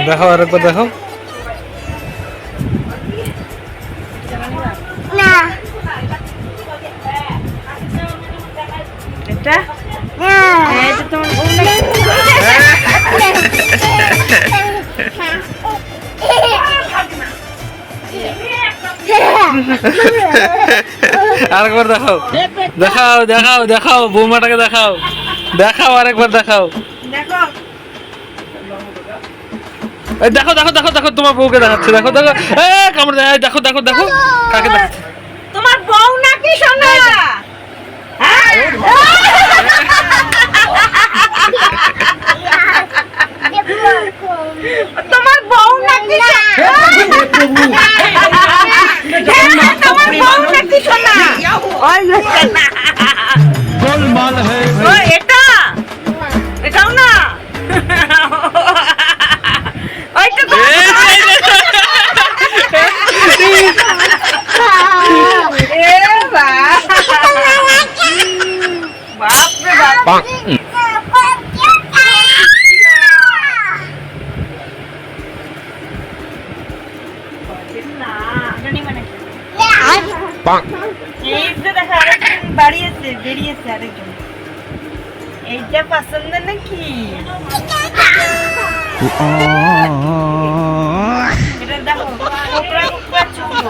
দেখো আরেকবার দেখো। না এটা না এটা তোমার বউ নাকি? আরেকবার দেখাও, দেখাও দেখাও দেখাও বৌমাটাকে দেখাও, দেখাও আরেকবার দেখাও। দেখো এই দেখো দেখো দেখো দেখো তোমার বউকে দেখাচ্ছে, দেখো দেখো কামড় দেয়, দেখো দেখো দেখো কাকে দেখাচ্ছে। তোমার বউ নাকি সোনা? হ্যাঁ? তোমার বউ নাকি সোনা? হ্যাঁ, তোমার বউ নাকি সোনা? ওই যে না। গোলমাল হয়ে ও, এটা এটাও না। ওইটা তো এ বাপ রে বাপ। না, জানি মানে কি? এই যে দেখো আরেকজন বেরিয়েছে আরেকজন। এইটা পছন্দ নাকি? এটা দেখো কোকড়া কোকড়া চুল।